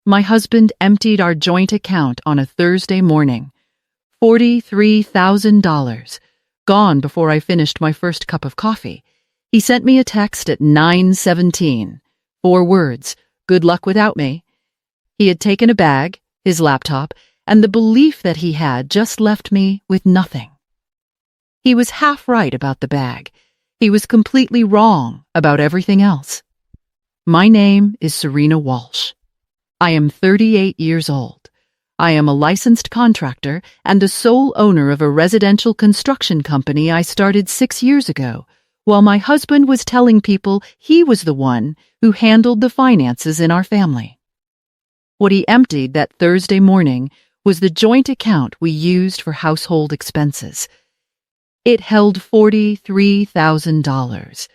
My husband emptied our joint account on a Thursday morning. $43,000. Gone before I finished my first cup of coffee. He sent me a text at 9:17. 4 words, "Good luck without me." He had taken a bag, his laptop, and the belief that he had just left me with nothing. He was half right about the bag. He was completely wrong about everything else. My name is Serena Walsh. I am 38 years old. I am a licensed contractor and the sole owner of a residential construction company I started 6 years ago, while my husband was telling people he was the one who handled the finances in our family. What he emptied that Thursday morning was the joint account we used for household expenses. It held $43,000.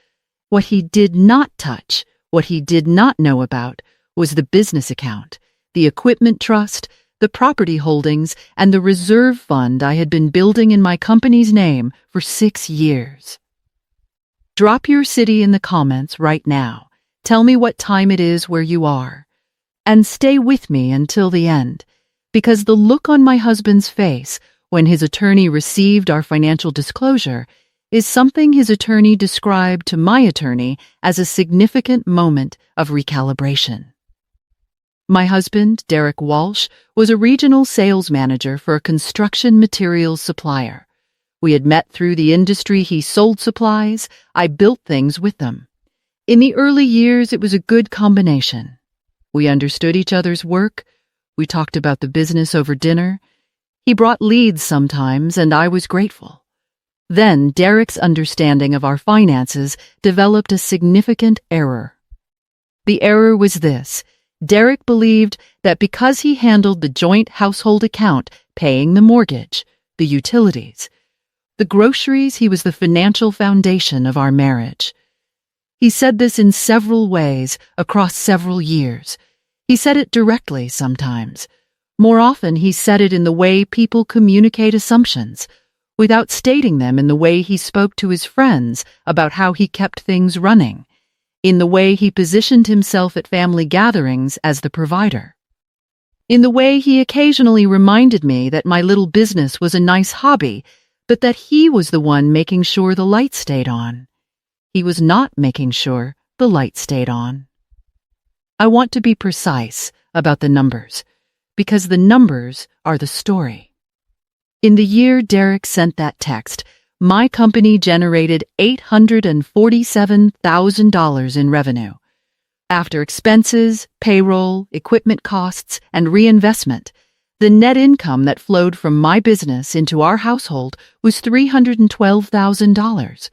What he did not touch, what he did not know about, was the business account, the equipment trust, the property holdings, and the reserve fund I had been building in my company's name for 6 years. Drop your city in the comments right now. Tell me what time it is where you are. And stay with me until the end, because the look on my husband's face when his attorney received our financial disclosure is something his attorney described to my attorney as a significant moment of recalibration. My husband, Derek Walsh, was a regional sales manager for a construction materials supplier. We had met through the industry. He sold supplies. I built things with them. In the early years, it was a good combination. We understood each other's work. We talked about the business over dinner. He brought leads sometimes, and I was grateful. Then Derek's understanding of our finances developed a significant error. The error was this. Derek believed that because he handled the joint household account, paying the mortgage, the utilities, the groceries, he was the financial foundation of our marriage. He said this in several ways across several years. He said it directly sometimes. More often, he said it in the way people communicate assumptions, without stating them in the way he spoke to his friends about how he kept things running, in the way he positioned himself at family gatherings as the provider, in the way he occasionally reminded me that my little business was a nice hobby, but that he was the one making sure the light stayed on. He was not making sure the light stayed on. I want to be precise about the numbers, because the numbers are the story. In the year Derek sent that text, my company generated $847,000 in revenue. After expenses, payroll, equipment costs, and reinvestment, the net income that flowed from my business into our household was $312,000.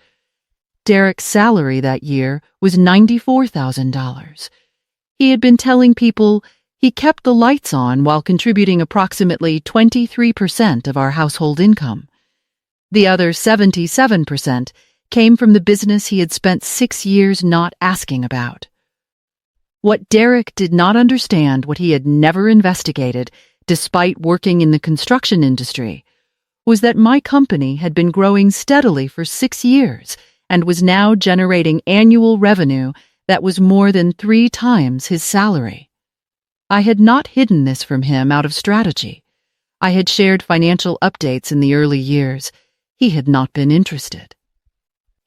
Derek's salary that year was $94,000. He had been telling people he kept the lights on while contributing approximately 23% of our household income. The other 77% came from the business he had spent 6 years not asking about. What Derek did not understand, what he had never investigated, despite working in the construction industry, was that my company had been growing steadily for 6 years and was now generating annual revenue that was more than 3 times his salary. I had not hidden this from him out of strategy. I had shared financial updates in the early years. He had not been interested.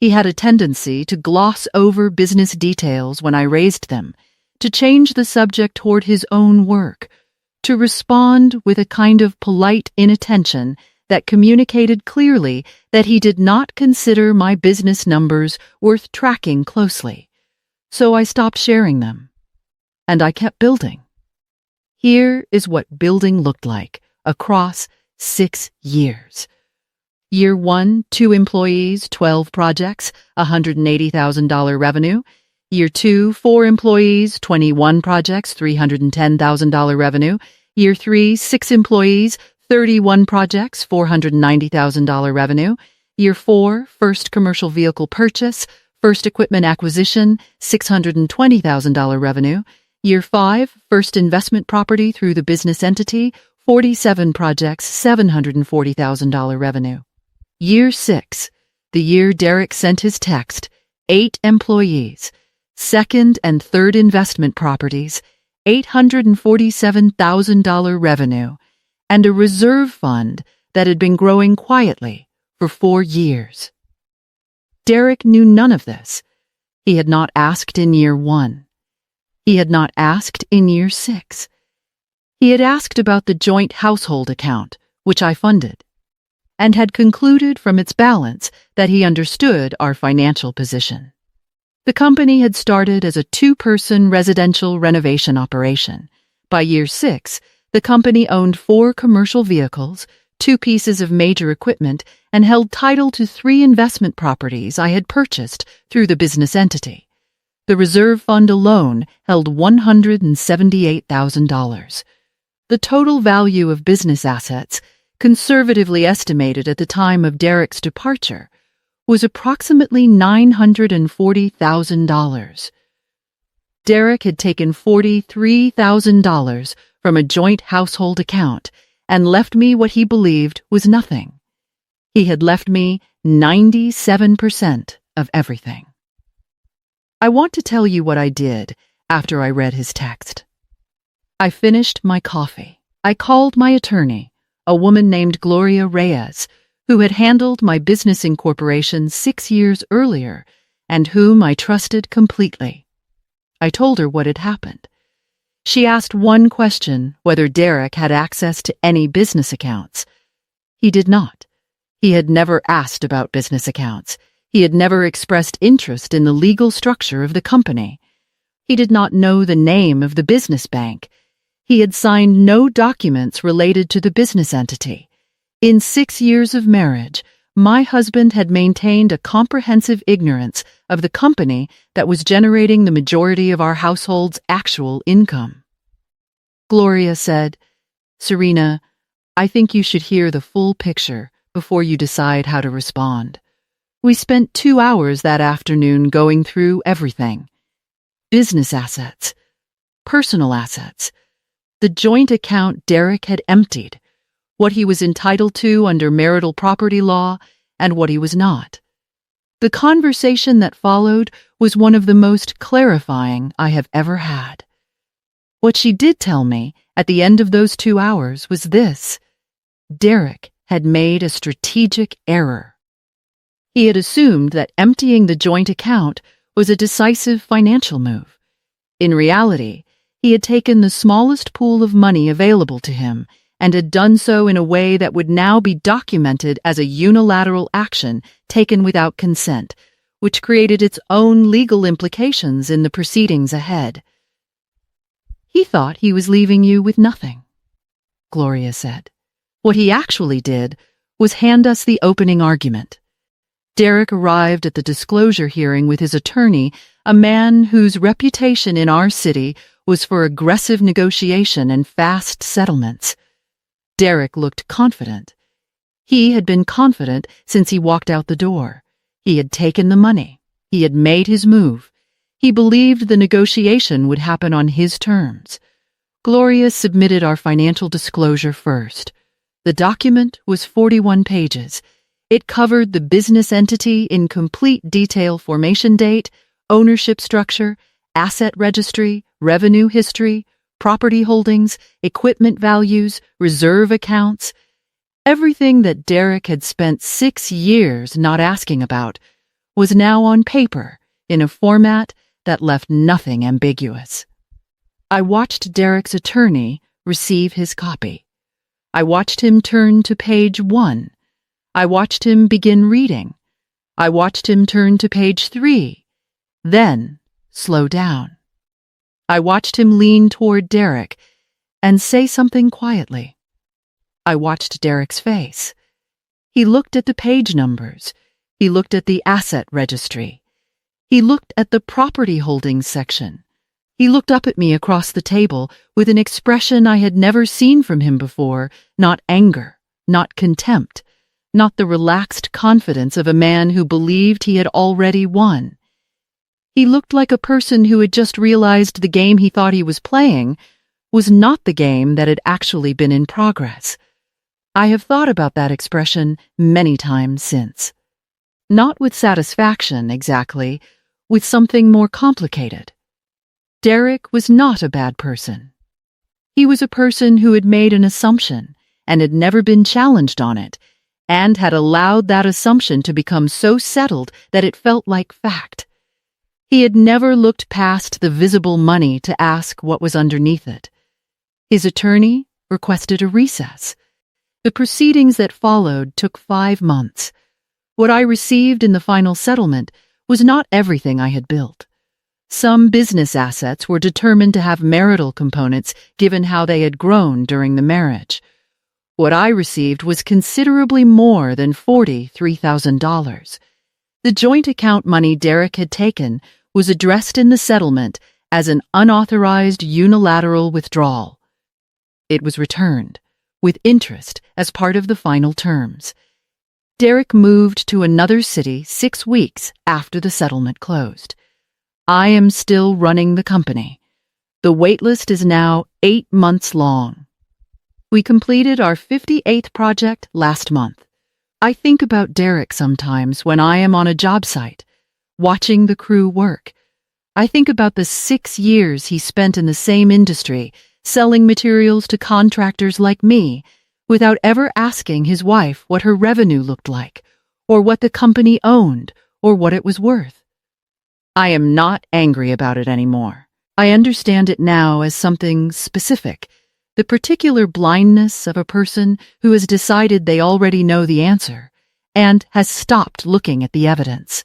He had a tendency to gloss over business details when I raised them, to change the subject toward his own work, to respond with a kind of polite inattention that communicated clearly that he did not consider my business numbers worth tracking closely. So I stopped sharing them. And I kept building. Here is what building looked like across 6 years. Year 1, 2 employees, 12 projects, $180,000 revenue. Year 2, 4 employees, 21 projects, $310,000 revenue. Year 3, 6 employees, 31 projects, $490,000 revenue. Year 4, first commercial vehicle purchase, first equipment acquisition, $620,000 revenue. Year 5, first investment property through the business entity, 47 projects, $740,000 revenue. Year 6, the year Derek sent his text, 8 employees, second and third investment properties, $847,000 revenue, and a reserve fund that had been growing quietly for 4 years. Derek knew none of this. He had not asked in year 1. He had not asked in year 6. He had asked about the joint household account, which I funded, and had concluded from its balance that he understood our financial position. The company had started as a 2-person residential renovation operation. By year 6, the company owned 4 commercial vehicles, 2 pieces of major equipment, and held title to 3 investment properties I had purchased through the business entity. The reserve fund alone held $178,000. The total value of business assets, conservatively estimated at the time of Derek's departure, was approximately $940,000. Derek had taken $43,000 from a joint household account and left me what he believed was nothing. He had left me 97% of everything. I want to tell you what I did after I read his text. I finished my coffee. I called my attorney, a woman named Gloria Reyes, who had handled my business incorporation 6 years earlier and whom I trusted completely. I told her what had happened. She asked one question, whether Derek had access to any business accounts. He did not. He had never asked about business accounts. He had never expressed interest in the legal structure of the company. He did not know the name of the business bank. He had signed no documents related to the business entity. In 6 years of marriage, my husband had maintained a comprehensive ignorance of the company that was generating the majority of our household's actual income. Gloria said, "Serena, I think you should hear the full picture before you decide how to respond." We spent 2 hours that afternoon going through everything. Business assets, personal assets, the joint account Derek had emptied, what he was entitled to under marital property law, and what he was not. The conversation that followed was one of the most clarifying I have ever had. What she did tell me at the end of those 2 hours was this: Derek had made a strategic error. He had assumed that emptying the joint account was a decisive financial move. In reality, he had taken the smallest pool of money available to him and had done so in a way that would now be documented as a unilateral action taken without consent, which created its own legal implications in the proceedings ahead. "He thought he was leaving you with nothing," Gloria said. "What he actually did was hand us the opening argument." Derek arrived at the disclosure hearing with his attorney, a man whose reputation in our city was for aggressive negotiation and fast settlements. Derek looked confident. He had been confident since he walked out the door. He had taken the money. He had made his move. He believed the negotiation would happen on his terms. Gloria submitted our financial disclosure first. The document was 41 pages. It covered the business entity in complete detail: formation date, ownership structure, asset registry, revenue history, property holdings, equipment values, reserve accounts. Everything that Derek had spent 6 years not asking about was now on paper in a format that left nothing ambiguous. I watched Derek's attorney receive his copy. I watched him turn to page 1. I watched him begin reading. I watched him turn to page 3, then slow down. I watched him lean toward Derek and say something quietly. I watched Derek's face. He looked at the page numbers. He looked at the asset registry. He looked at the property holdings section. He looked up at me across the table with an expression I had never seen from him before, not anger, not contempt, not the relaxed confidence of a man who believed he had already won. He looked like a person who had just realized the game he thought he was playing was not the game that had actually been in progress. I have thought about that expression many times since. Not with satisfaction, exactly, with something more complicated. Derek was not a bad person. He was a person who had made an assumption and had never been challenged on it, and had allowed that assumption to become so settled that it felt like fact. He had never looked past the visible money to ask what was underneath it. His attorney requested a recess. The proceedings that followed took 5 months. What I received in the final settlement was not everything I had built. Some business assets were determined to have marital components given how they had grown during the marriage. What I received was considerably more than $43,000. The joint account money Derek had taken was addressed in the settlement as an unauthorized unilateral withdrawal. It was returned, with interest as part of the final terms. Derek moved to another city 6 weeks after the settlement closed. I am still running the company. The waitlist is now 8 months long. We completed our 58th project last month. I think about Derek sometimes when I am on a job site, watching the crew work. I think about the 6 years he spent in the same industry, selling materials to contractors like me, without ever asking his wife what her revenue looked like, or what the company owned, or what it was worth. I am not angry about it anymore. I understand it now as something specific, the particular blindness of a person who has decided they already know the answer and has stopped looking at the evidence.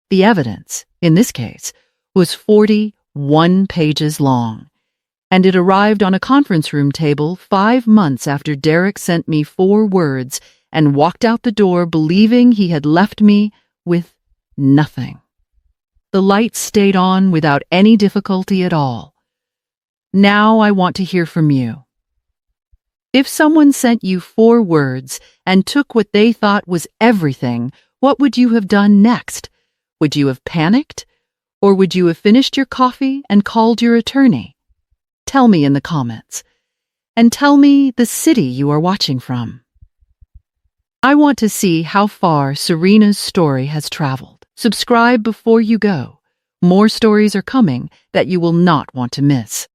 The evidence, in this case, was 41 pages long, and it arrived on a conference room table 5 months after Derek sent me 4 words and walked out the door believing he had left me with nothing. The lights stayed on without any difficulty at all. Now I want to hear from you. If someone sent you 4 words and took what they thought was everything, what would you have done next? Would you have panicked? Or would you have finished your coffee and called your attorney? Tell me in the comments. And tell me the city you are watching from. I want to see how far Serena's story has traveled. Subscribe before you go. More stories are coming that you will not want to miss.